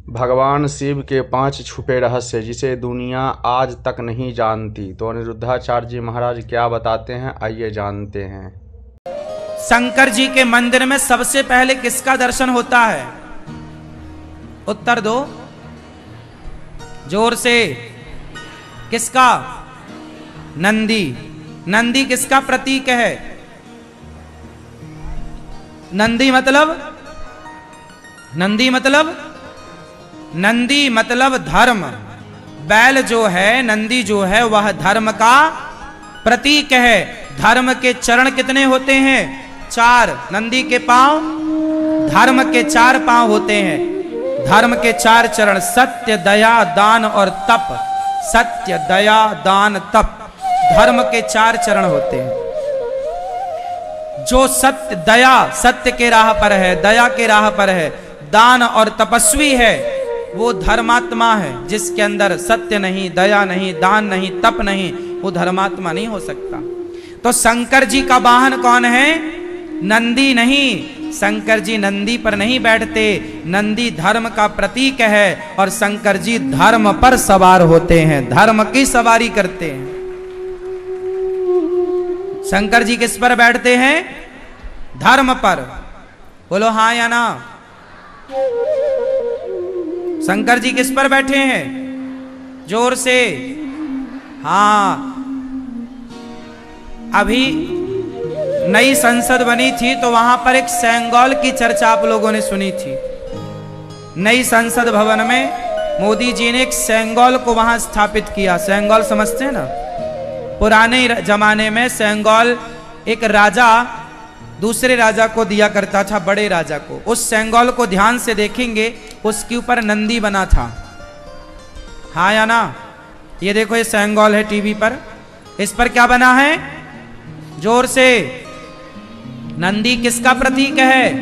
भगवान शिव के 5 छुपे रहस्य जिसे दुनिया आज तक नहीं जानती। तो अनिरुद्धाचार्य जी महाराज क्या बताते हैं, आइए जानते हैं। शंकर जी के मंदिर में सबसे पहले किसका दर्शन होता है? उत्तर दो जोर से। किसका? नंदी। नंदी किसका प्रतीक है? नंदी मतलब नंदी मतलब धर्म। बैल जो है, नंदी जो है, वह धर्म का प्रतीक है। धर्म के चरण कितने होते हैं? 4। नंदी के पांव, धर्म के 4 पांव होते हैं। धर्म के 4 चरण, सत्य, दया, दान और तप। सत्य, दया, दान, तप, धर्म के 4 चरण होते हैं। जो सत्य, दया, सत्य के राह पर है, दया के राह पर है, दान और तपस्वी है, वो धर्मात्मा है। जिसके अंदर सत्य नहीं, दया नहीं, दान नहीं, तप नहीं, वो धर्मात्मा नहीं हो सकता। तो शंकर जी का वाहन कौन है? नंदी नहीं। शंकर जी नंदी पर नहीं बैठते। नंदी धर्म का प्रतीक है और शंकर जी धर्म पर सवार होते हैं, धर्म की सवारी करते हैं। शंकर जी किस पर बैठते हैं? धर्म पर। बोलो हाँ या ना। शंकर जी किस पर बैठे हैं? जोर से। हाँ, अभी नई संसद बनी थी तो वहां पर एक सेंगोल की चर्चा आप लोगों ने सुनी थी। नई संसद भवन में मोदी जी ने एक सेंगोल को वहां स्थापित किया। सेंगोल समझते हैं ना? पुराने जमाने में सेंगोल एक राजा दूसरे राजा को दिया करता था, बड़े राजा को। उस सेंगोल को ध्यान से देखेंगे, उसके ऊपर नंदी बना था। हाँ या ना? ये देखो, ये सेंगोल है टीवी पर। इस पर क्या बना है? जोर से। नंदी किसका प्रतीक है?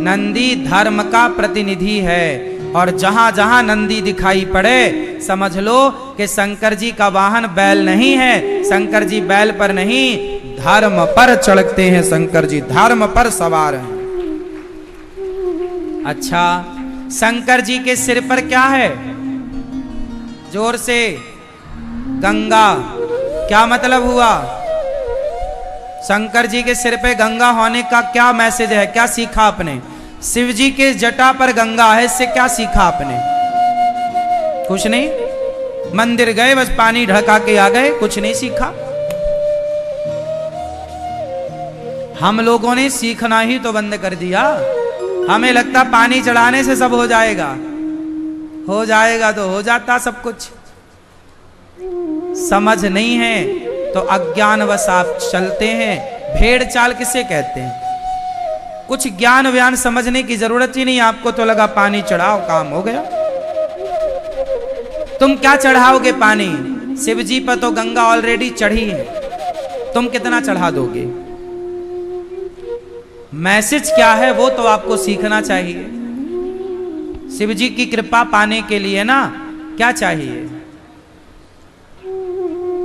नंदी धर्म का प्रतिनिधि है। और जहां जहां नंदी दिखाई पड़े समझ लो कि शंकर जी का वाहन बैल नहीं है। शंकर जी बैल पर नहीं, धर्म पर चढ़ते हैं। शंकर जी धर्म पर सवार हैं। अच्छा, शंकर जी के सिर पर क्या है? जोर से। गंगा। क्या मतलब हुआ? शंकर जी के सिर पे गंगा होने का क्या मैसेज है? क्या सीखा आपने? शिव जी के जटा पर गंगा है, इससे क्या सीखा आपने? कुछ नहीं। मंदिर गए, बस पानी ढका के आ गए, कुछ नहीं सीखा। हम लोगों ने सीखना ही तो बंद कर दिया। हमें लगता पानी चढ़ाने से सब हो जाएगा। हो जाएगा तो हो जाता सब कुछ। समझ नहीं है तो अज्ञानवश आप चलते हैं। भेड़ चाल किसे कहते हैं? कुछ ज्ञान व्यान समझने की जरूरत ही नहीं आपको, तो लगा पानी चढ़ाओ, काम हो गया। तुम क्या चढ़ाओगे पानी? शिव जी पर तो गंगा ऑलरेडी चढ़ी है, तुम कितना चढ़ा दोगे? मैसेज क्या है वो तो आपको सीखना चाहिए। शिव जी की कृपा पाने के लिए ना क्या चाहिए?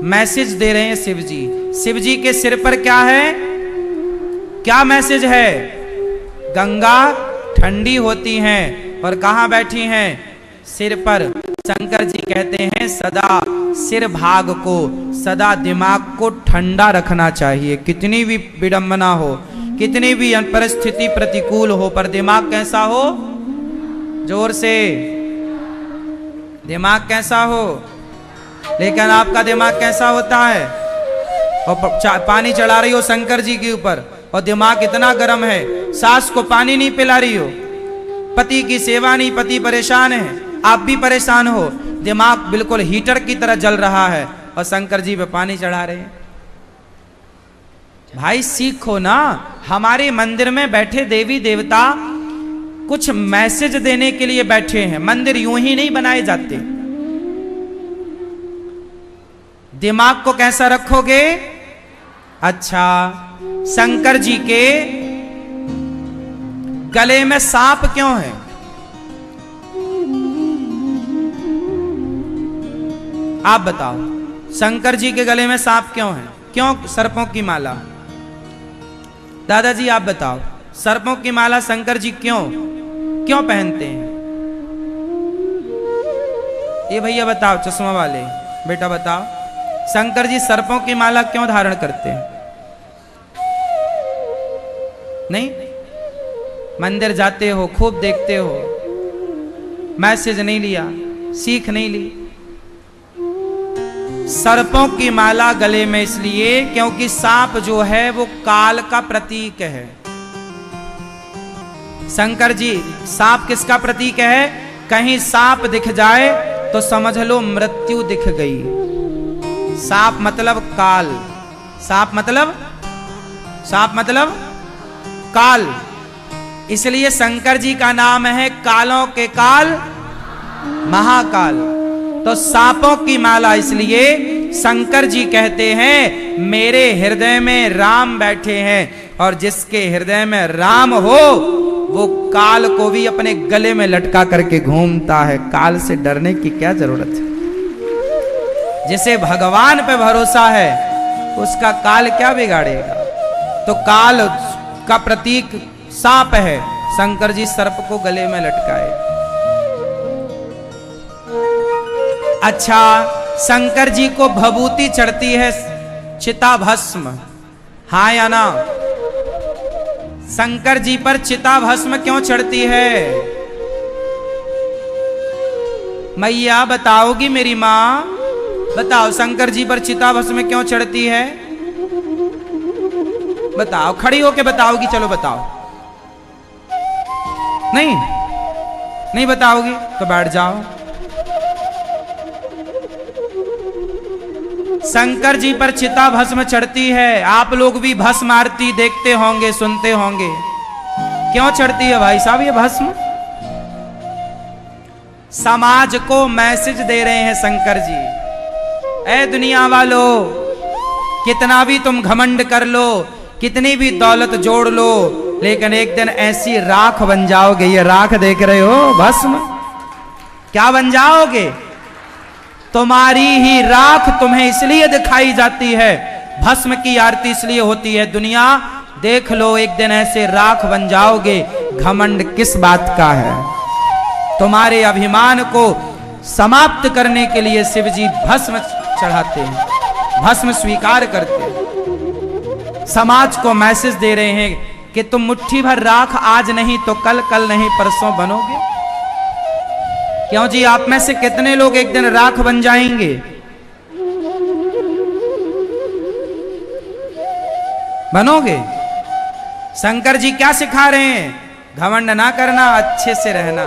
मैसेज दे रहे हैं शिव जी। शिव जी के सिर पर क्या है? क्या मैसेज है? गंगा ठंडी होती हैं और कहां बैठी हैं? सिर पर। शंकर जी कहते हैं सदा सिर भाग को, सदा दिमाग को ठंडा रखना चाहिए। कितनी भी विडंबना हो, कितनी भी परिस्थिति प्रतिकूल हो, पर दिमाग कैसा हो? जोर से। दिमाग कैसा हो? लेकिन आपका दिमाग कैसा होता है? और पानी चढ़ा रही हो शंकर जी के ऊपर और दिमाग इतना गर्म है, सास को पानी नहीं पिला रही हो, पति की सेवा नहीं, पति परेशान है, आप भी परेशान हो, दिमाग बिल्कुल हीटर की तरह जल रहा है और शंकर जी पे पानी चढ़ा रहे हैं। भाई सीखो ना। हमारे मंदिर में बैठे देवी देवता कुछ मैसेज देने के लिए बैठे हैं। मंदिर यूं ही नहीं बनाए जाते। दिमाग को कैसा रखोगे? अच्छा, शंकर जी के गले में सांप क्यों है? आप बताओ, शंकर जी के गले में सांप क्यों है? क्यों सर्पों की माला? दादाजी आप बताओ, सर्पों की माला शंकर जी क्यों पहनते हैं? ये भैया बताओ, चश्मा वाले बेटा बताओ, शंकर जी सर्पों की माला क्यों धारण करते हैं? नहीं, मंदिर जाते हो, खूब देखते हो, मैसेज नहीं लिया, सीख नहीं ली। सर्पों की माला गले में इसलिए क्योंकि सांप जो है वो काल का प्रतीक है। शंकर जी, सांप किसका प्रतीक है? कहीं सांप दिख जाए तो समझ लो मृत्यु दिख गई। सांप मतलब काल, सांप मतलब काल, इसलिए शंकर जी का नाम है कालों के काल महाकाल। तो सांपों की माला इसलिए शंकर जी कहते हैं मेरे हृदय में राम बैठे हैं, और जिसके हृदय में राम हो वो काल को भी अपने गले में लटका करके घूमता है। काल से डरने की क्या जरूरत है? जिसे भगवान पे भरोसा है उसका काल क्या बिगाड़ेगा? तो काल का प्रतीक सांप है, शंकर जी सर्प को गले में लटकाए। अच्छा, शंकर जी को भभूति चढ़ती है चिता भस्म, हाँ या ना? शंकर जी पर चिता भस्म क्यों चढ़ती है? मैया बताओगी मेरी माँ? बताओ, शंकर जी पर चिता भस्म क्यों चढ़ती है? बताओ, खड़ी होके बताओगी, चलो बताओ। नहीं बताओगी तो बैठ जाओ। शंकर जी पर चिता भस्म चढ़ती है, आप लोग भी भस्म आरती देखते होंगे, सुनते होंगे। क्यों चढ़ती है भाई साहब ये भस्म? समाज को मैसेज दे रहे हैं शंकर जी, ए दुनिया वालों, कितना भी तुम घमंड कर लो, कितनी भी दौलत जोड़ लो, लेकिन एक दिन ऐसी राख बन जाओगे। ये राख देख रहे हो, भस्म, क्या बन जाओगे? तुम्हारी ही राख तुम्हें इसलिए दिखाई जाती है, भस्म की आरती इसलिए होती है। दुनिया देख लो, एक दिन ऐसे राख बन जाओगे। घमंड किस बात का है? तुम्हारे अभिमान को समाप्त करने के लिए शिव जी भस्म चढ़ाते हैं, भस्म स्वीकार करते हैं। समाज को मैसेज दे रहे हैं कि तुम मुट्ठी भर राख आज नहीं तो कल, कल नहीं परसों बनोगे। क्यों जी, आप में से कितने लोग एक दिन राख बन जाएंगे? बनोगे? शंकर जी क्या सिखा रहे हैं? घमंड ना करना, अच्छे से रहना।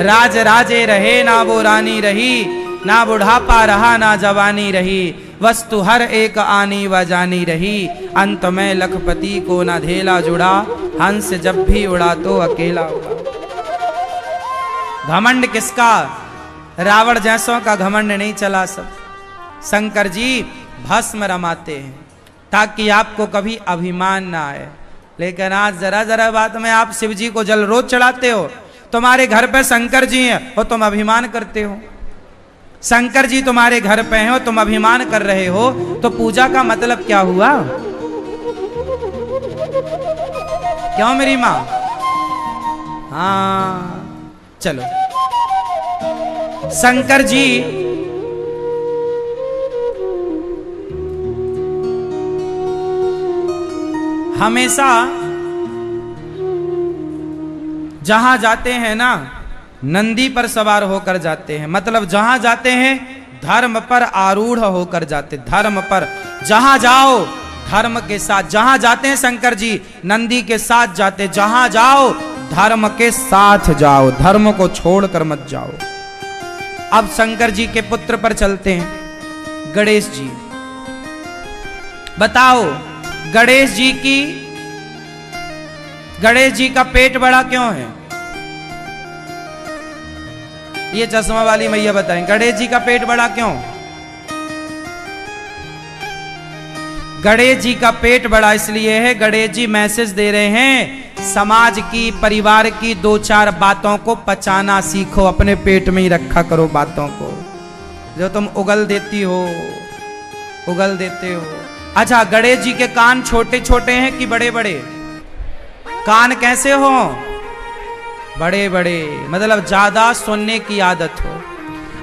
राज राजे रहे ना वो रानी रही, ना बुढ़ापा रहा ना जवानी रही, वस्तु हर एक आनी व जानी रही, अंत में लखपति को ना धेला जुड़ा, हंस जब भी उड़ा तो अकेला उड़ा। घमंड किसका? रावण जैसों का घमंड नहीं चला सब। शंकर जी भस्म रमाते हैं ताकि आपको कभी अभिमान ना आए। लेकिन आज जरा जरा बात में आप शिव जी को जल रोज चढ़ाते हो। तुम्हारे घर पे शंकर जी हैं और तुम अभिमान करते हो। शंकर जी तुम्हारे घर पे हैं और तुम अभिमान कर रहे हो, तो पूजा का मतलब क्या हुआ? क्यों मेरी माँ? हाँ चलो, शंकर जी हमेशा जहां जाते हैं ना, नंदी पर सवार होकर जाते हैं। मतलब जहां जाते हैं धर्म पर आरूढ़ होकर जाते। धर्म पर जहां जाओ धर्म के साथ, जहां जाते हैं शंकर जी नंदी के साथ जाते। जहां जाओ धर्म के साथ जाओ, धर्म को छोड़कर मत जाओ। अब शंकर जी के पुत्र पर चलते हैं, गणेश जी। बताओ गणेश जी का पेट बड़ा क्यों है? ये चश्मा वाली मैया बताएं, गणेश जी का पेट बड़ा क्यों? गणेश जी का पेट बड़ा इसलिए है, गणेश जी मैसेज दे रहे हैं समाज की, परिवार की दो चार बातों को पचाना सीखो। अपने पेट में ही रखा करो बातों को जो तुम उगल देते हो। अच्छा, गणेश जी के कान छोटे छोटे हैं कि बड़े बड़े? कान कैसे हो? बड़े बड़े, मतलब ज्यादा सुनने की आदत हो।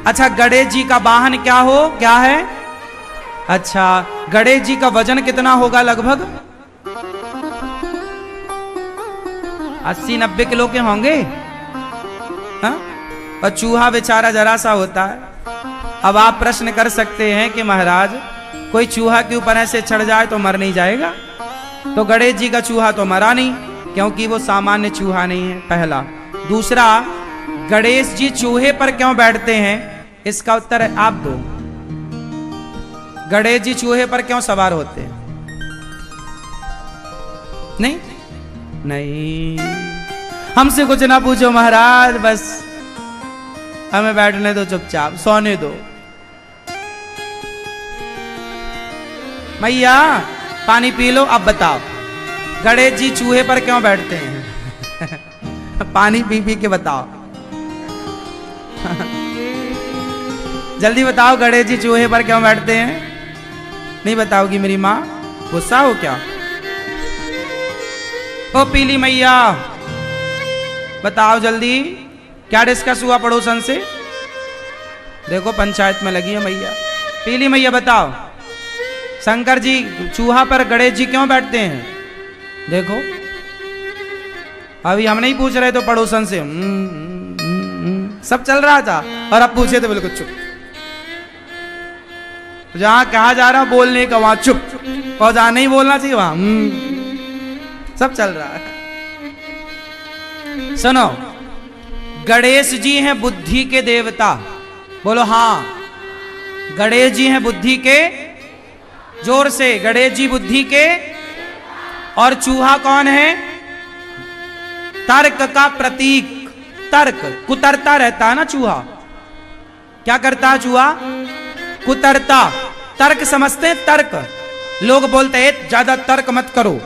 अच्छा, गणेश जी का वाहन क्या हो, क्या है? अच्छा, गणेश जी का वजन कितना होगा लगभग? 80-90 किलो के होंगे। हाँ? और चूहा बेचारा जरा सा होता है। अब आप प्रश्न कर सकते हैं कि महाराज कोई चूहा के ऊपर ऐसे चढ़ जाए तो मर नहीं जाएगा? तो गणेश जी का चूहा तो मरा नहीं, क्योंकि वो सामान्य चूहा नहीं है, पहला। दूसरा, गणेश जी चूहे पर क्यों बैठते हैं, इसका उत्तर आप दो। गणेश जी चूहे पर क्यों सवार होते हैं? नहीं नहीं, हमसे कुछ ना पूछो महाराज, बस हमें बैठने दो, चुपचाप सोने दो। मैया पानी पी लो, अब बताओ गणेश जी चूहे पर क्यों बैठते हैं? पानी पी पी के बताओ। जल्दी बताओ, गणेश जी चूहे पर क्यों बैठते हैं? नहीं बताओगी मेरी माँ? गुस्सा हो क्या? ओ पीली मैया बताओ जल्दी, क्या डिस्कस हुआ पड़ोसन से? देखो पंचायत में लगी है मैया। पीली मैया बताओ, शंकर जी चूहा पर गणेश जी क्यों बैठते हैं? देखो अभी हम नहीं पूछ रहे तो पड़ोसन से सब चल रहा था, और अब पूछे तो बिल्कुल चुप। जहां कहा जा रहा बोलने का वहां चुप, और जहां नहीं बोलना चाहिए वहां सब चल रहा है। सुनो, गणेश जी हैं बुद्धि के देवता, बोलो हाँ। गणेश जी हैं बुद्धि के, जोर से, गणेश जी बुद्धि के। और चूहा कौन है? तर्क का प्रतीक। तर्क, कुतरता रहता है ना चूहा। क्या करता है चूहा? कुतरता। तर्क समझते हैं? तर्क। लोग बोलते हैं ज्यादा तर्क मत करो।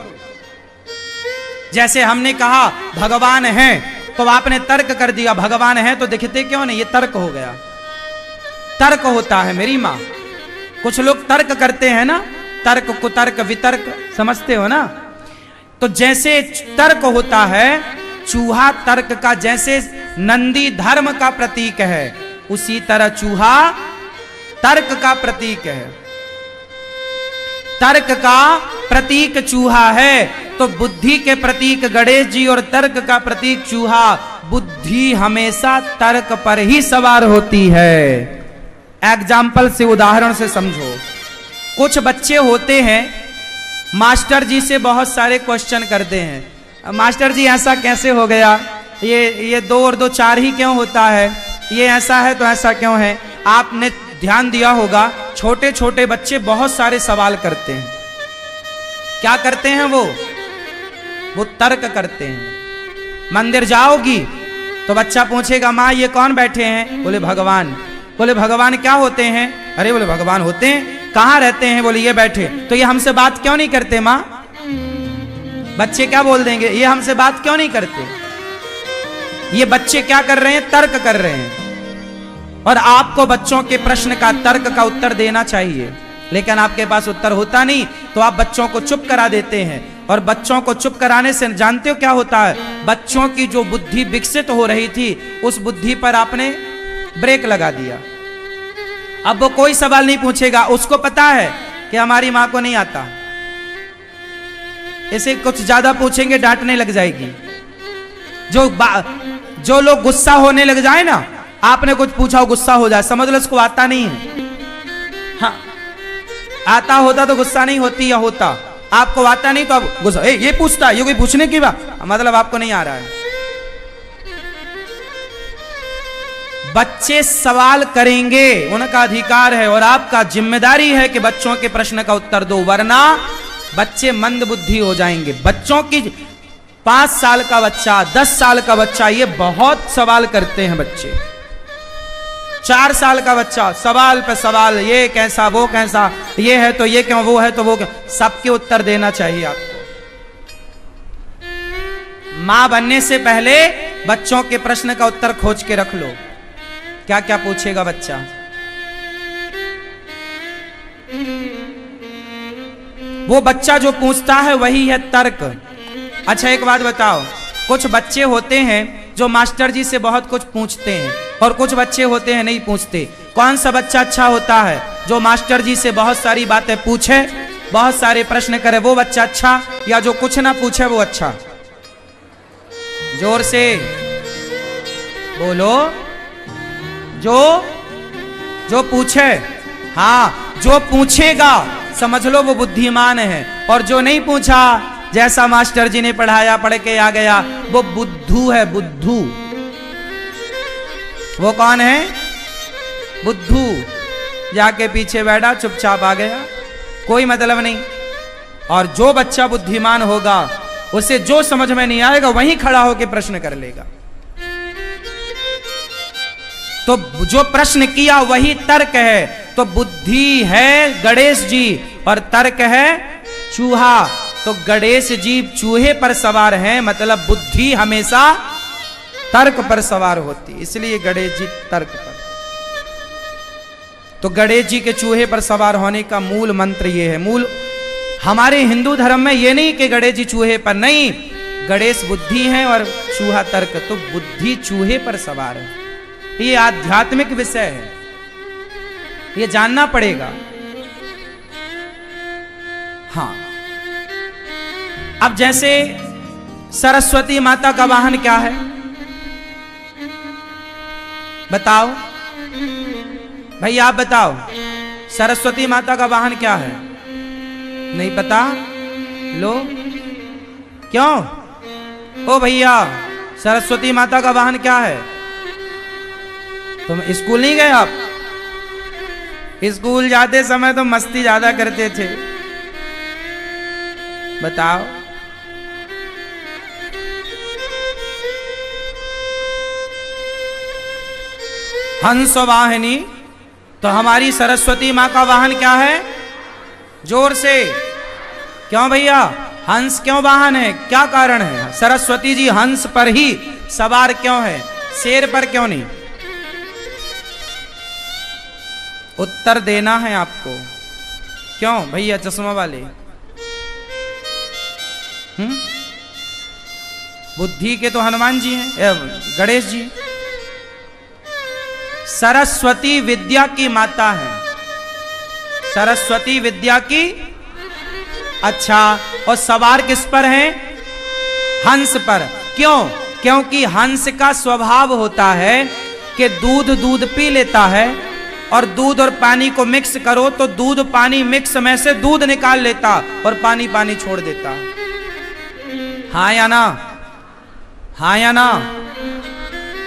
जैसे हमने कहा भगवान है, तो आपने तर्क कर दिया, भगवान है तो दिखते क्यों नहीं? ये तर्क हो गया। तर्क होता है मेरी माँ। कुछ लोग तर्क करते हैं ना, तर्क, कुतर्क, वितर्क, समझते हो ना? तो जैसे तर्क होता है, चूहा तर्क का, जैसे नंदी धर्म का प्रतीक है, उसी तरह चूहा तर्क का प्रतीक है। तर्क का प्रतीक चूहा है, तो बुद्धि के प्रतीक गणेश जी और तर्क का प्रतीक चूहा। बुद्धि हमेशा तर्क पर ही सवार होती है। एग्जाम्पल से, उदाहरण से समझो। कुछ बच्चे होते हैं, मास्टर जी से बहुत सारे क्वेश्चन करते हैं। मास्टर जी ऐसा कैसे हो गया, ये 2 और 2 4 ही क्यों होता है, ये ऐसा है तो ऐसा क्यों है? आपने ध्यान दिया होगा, छोटे छोटे बच्चे बहुत सारे सवाल करते हैं। क्या करते हैं वो तर्क करते हैं। मंदिर जाओगी तो बच्चा पूछेगा माँ ये कौन बैठे हैं? बोले भगवान। बोले भगवान क्या होते हैं? अरे बोले भगवान होते हैं। कहाँ रहते हैं? बोले ये बैठे। तो ये हमसे बात क्यों नहीं करते माँ? बच्चे क्या बोल देंगे? ये हमसे बात क्यों नहीं करते? ये बच्चे क्या कर रहे हैं? तर्क कर रहे हैं। और आपको बच्चों के प्रश्न का, तर्क का उत्तर देना चाहिए, लेकिन आपके पास उत्तर होता नहीं, तो आप बच्चों को चुप करा देते हैं। और बच्चों को चुप कराने से जानते हो क्या होता है? बच्चों की जो बुद्धि विकसित हो रही थी, उस बुद्धि पर आपने ब्रेक लगा दिया। अब वो कोई सवाल नहीं पूछेगा, उसको पता है कि हमारी मां को नहीं आता। इसे कुछ ज्यादा पूछेंगे डांटने लग जाएगी। जो लोग गुस्सा होने लग जाए ना, आपने कुछ पूछा हो गुस्सा हो जाए, समझ लो इसको आता नहीं है। हाँ, आता होता तो गुस्सा नहीं होती या होता। आपको आता नहीं तो आप गुस्सा, ये पूछता है, ये कोई पूछने की बात, मतलब आपको नहीं आ रहा है। बच्चे सवाल करेंगे, उनका अधिकार है, और आपका जिम्मेदारी है कि बच्चों के प्रश्न का उत्तर दो, वरना बच्चे मंद बुद्धि हो जाएंगे। बच्चों की 5 साल का बच्चा, 10 साल का बच्चा, ये बहुत सवाल करते हैं बच्चे। 4 साल का बच्चा सवाल पे सवाल, ये कैसा, वो कैसा, ये है तो ये क्यों, वो है तो वो क्यों, सबके उत्तर देना चाहिए आपको। मां बनने से पहले बच्चों के प्रश्न का उत्तर खोज के रख लो। क्या क्या पूछेगा बच्चा? वो बच्चा जो पूछता है वही है तर्क। अच्छा एक बात बताओ, कुछ बच्चे होते हैं जो मास्टर जी से बहुत कुछ पूछते हैं, और कुछ बच्चे होते हैं नहीं पूछते। कौन सा बच्चा अच्छा होता है? जो मास्टर जी से बहुत सारी बातें पूछे, बहुत सारे प्रश्न करे, वो बच्चा अच्छा, या जो कुछ ना पूछे वो अच्छा? जोर से बोलो। जो पूछे, हाँ, जो पूछेगा समझ लो वो बुद्धिमान है, और जो नहीं पूछा, जैसा मास्टर जी ने पढ़ाया, पढ़ के आ गया, वो बुद्धू है, बुद्धू। वो कौन है? बुद्धू। जाके पीछे बैठा, चुपचाप आ गया, कोई मतलब नहीं। और जो बच्चा बुद्धिमान होगा, उसे जो समझ में नहीं आएगा वहीं खड़ा होकर प्रश्न कर लेगा। तो जो प्रश्न किया वही तर्क है। तो बुद्धि है गणेश जी और तर्क है चूहा। तो गणेश जी चूहे पर सवार हैं, मतलब बुद्धि हमेशा तर्क पर सवार होती, इसलिए गणेश जी तर्क पर। तो गणेश जी के चूहे पर सवार होने का मूल मंत्र ये है। मूल हमारे हिंदू धर्म में ये नहीं कि गणेश जी चूहे पर, नहीं, गणेश बुद्धि है और चूहा तर्क। तो बुद्धि चूहे पर सवार है। ये आध्यात्मिक विषय है, ये जानना पड़ेगा। हाँ, अब जैसे सरस्वती माता का वाहन क्या है बताओ भाई, आप बताओ, सरस्वती माता का वाहन क्या है? नहीं पता? लो, क्यों? ओ भैया, सरस्वती माता का वाहन क्या है? तुम स्कूल नहीं गए? आप स्कूल जाते समय तो मस्ती ज्यादा करते थे, बताओ। हंस वाहिनी। तो हमारी सरस्वती माँ का वाहन क्या है? जोर से। क्यों भैया, हंस क्यों वाहन है? क्या कारण है? सरस्वती जी हंस पर ही सवार क्यों है, शेर पर क्यों नहीं? उत्तर देना है आपको। क्यों भैया चश्मा वाले? बुद्धि के तो हनुमान जी हैं, गणेश जी। सरस्वती विद्या की माता है, सरस्वती विद्या की। अच्छा, और सवार किस पर है? हंस पर। क्यों? क्योंकि हंस का स्वभाव होता है कि दूध पी लेता है, और दूध और पानी को मिक्स करो तो दूध पानी मिक्स में से दूध निकाल लेता और पानी पानी छोड़ देता। हाँ या ना? हाँ या ना?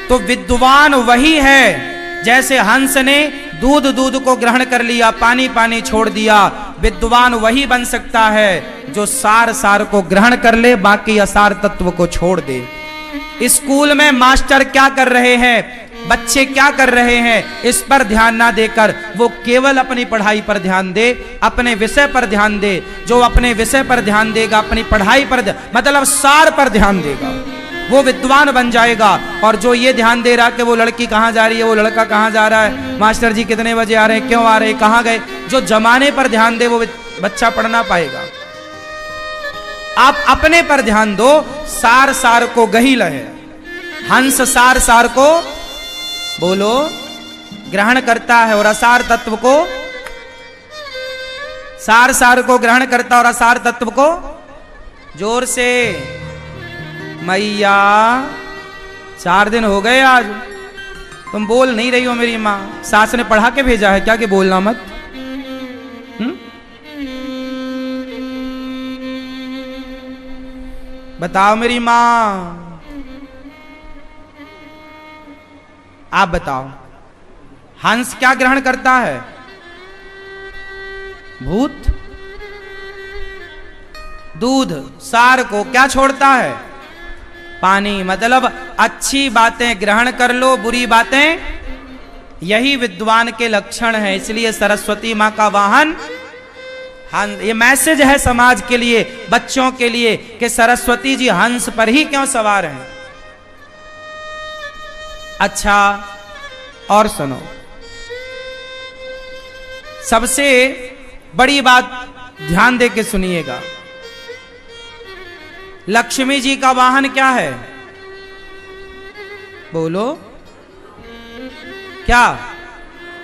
तो विद्वान वही है, जैसे हंस ने दूध को ग्रहण कर लिया, पानी पानी छोड़ दिया, विद्वान वही बन सकता है जो सार को ग्रहण कर ले, बाकी असार तत्व को छोड़ दे। स्कूल में मास्टर क्या कर रहे हैं, बच्चे क्या कर रहे हैं, इस पर ध्यान ना देकर वो केवल अपनी पढ़ाई पर ध्यान दे, अपने विषय पर ध्यान दे। जो अपने विषय पर ध्यान देगा, अपनी पढ़ाई पर, मतलब सार पर ध्यान देगा, वो विद्वान बन जाएगा। और जो ये ध्यान दे रहा कि वो लड़की कहाँ जा रही है, वो लड़का कहाँ जा रहा है, मास्टर जी कितने बजे आ रहे हैं, क्यों आ रहे हैं, कहाँ गए, जो जमाने पर ध्यान दे वो बच्चा पढ़ ना पाएगा। आप अपने पर ध्यान दो, सार को गही लहे। हंस सार को बोलो ग्रहण करता है, और असार तत्व को, सार को ग्रहण करता और असार तत्व को। जोर से। मैया 4 दिन हो गए आज, तुम बोल नहीं रही हो मेरी माँ। सास ने पढ़ा के भेजा है क्या कि बोलना मत? बताओ मेरी माँ, आप बताओ। हंस क्या ग्रहण करता है? भूत। दूध। सार को क्या छोड़ता है? पानी। मतलब अच्छी बातें ग्रहण कर लो, बुरी बातें, यही विद्वान के लक्षण है। इसलिए सरस्वती माँ का वाहन हंस। ये मैसेज है समाज के लिए, बच्चों के लिए, कि सरस्वती जी हंस पर ही क्यों सवार हैं। अच्छा, और सुनो, सबसे बड़ी बात ध्यान दे के सुनिएगा। लक्ष्मी जी का वाहन क्या है? बोलो क्या?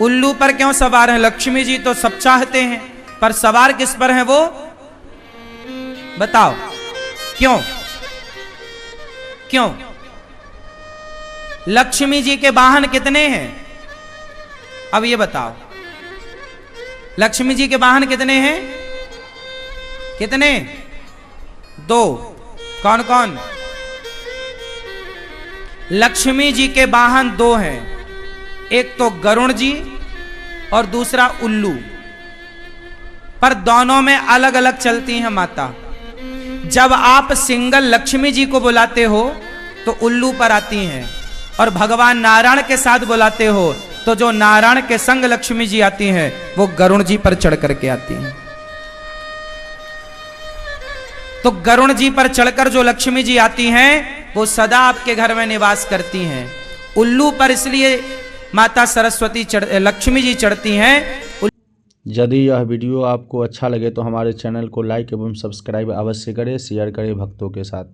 उल्लू पर क्यों सवार हैं? लक्ष्मी जी तो सब चाहते हैं, पर सवार किस पर हैं वो? बताओ क्यों? क्यों? लक्ष्मी जी के वाहन कितने हैं? अब ये बताओ, लक्ष्मी जी के वाहन कितने हैं? कितने? 2। कौन कौन? लक्ष्मी जी के वाहन 2 हैं, एक तो गरुण जी और दूसरा उल्लू, पर दोनों में अलग अलग चलती हैं माता। जब आप सिंगल लक्ष्मी जी को बुलाते हो तो उल्लू पर आती हैं, और भगवान नारायण के साथ बुलाते हो तो जो नारायण के संग लक्ष्मी जी आती हैं वो गरुण जी पर चढ़ करके आती हैं। तो गरुण जी पर चढ़कर जो लक्ष्मी जी आती हैं वो सदा आपके घर में निवास करती हैं। उल्लू पर इसलिए माता सरस्वती लक्ष्मी जी चढ़ती हैं। यदि यह वीडियो आपको अच्छा लगे तो हमारे चैनल को लाइक एवं सब्सक्राइब अवश्य करें, शेयर करें भक्तों के साथ।